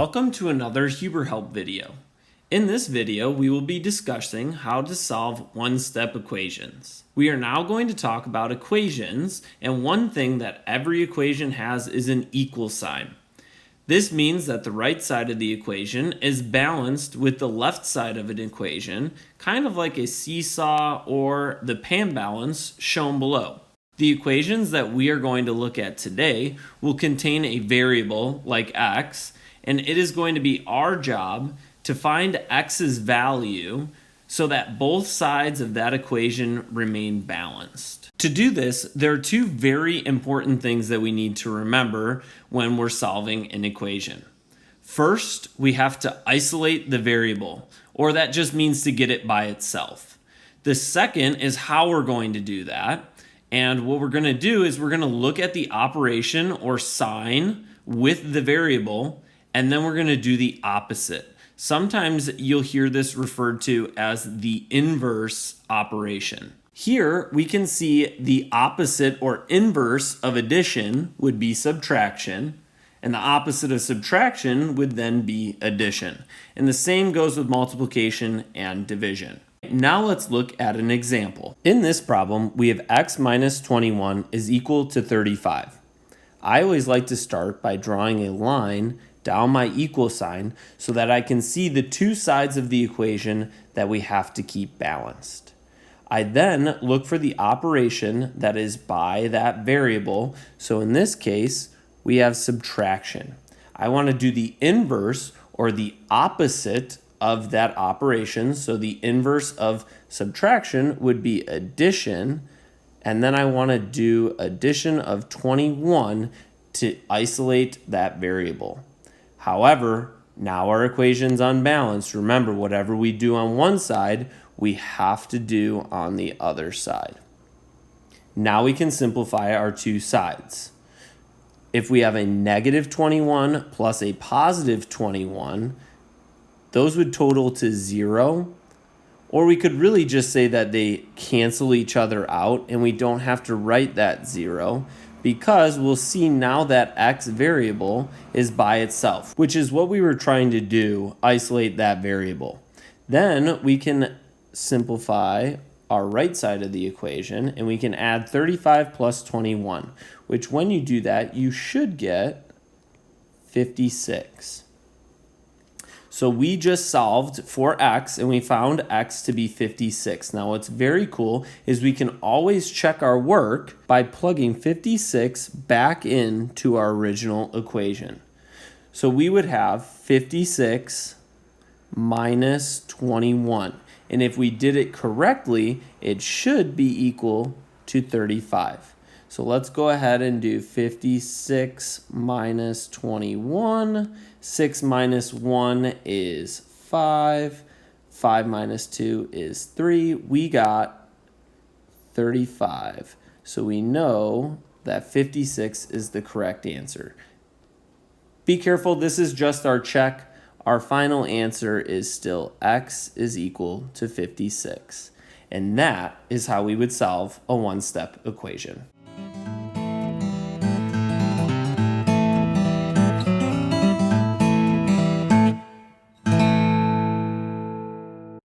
Welcome to another HuberHelp video. In this video, we will be discussing how to solve one-step equations. We are now going to talk about equations, and one thing that every equation has is an equal sign. This means that the right side of the equation is balanced with the left side of an equation, kind of like a seesaw or the pan balance shown below. The equations that we are going to look at today will contain a variable like x, and it is going to be our job to find x's value so that both sides of that equation remain balanced. To do this, there are two very important things that we need to remember when we're solving an equation. First, we have to isolate the variable, or that just means to get it by itself. The second is how we're going to do that. And what we're going to do is we're going to look at the operation or sign with the variable, and then we're going to do the opposite. Sometimes you'll hear this referred to as the inverse operation. Here we can see the opposite or inverse of addition would be subtraction, and the opposite of subtraction would then be addition. And the same goes with multiplication and division. Now let's look at an example. In this problem, we have x minus 21 is equal to 35. I always like to start by drawing a line down my equal sign so that I can see the two sides of the equation that we have to keep balanced. I then look for the operation that is by that variable. So in this case, we have subtraction. I want to do the inverse or the opposite of that operation. So the inverse of subtraction would be addition, and then I want to do addition of 21 to isolate that variable. However, now our equation's unbalanced. Remember, whatever we do on one side, we have to do on the other side. Now we can simplify our two sides. If we have a negative 21 plus a positive 21, those would total to 0. Or we could really just say that they cancel each other out and we don't have to write that 0, because we'll see now that x variable is by itself, which is what we were trying to do, isolate that variable. Then we can simplify our right side of the equation and we can add 35 plus 21, which when you do that, you should get 56. So we just solved for x and we found x to be 56. Now what's very cool is we can always check our work by plugging 56 back into our original equation. So we would have 56 minus 21. And if we did it correctly, it should be equal to 35. So let's go ahead and do 56 minus 21. 6 minus 1 is 5. 5 minus 2 is 3. We got 35. So we know that 56 is the correct answer. Be careful, this is just our check. Our final answer is still x is equal to 56. And that is how we would solve a one-step equation.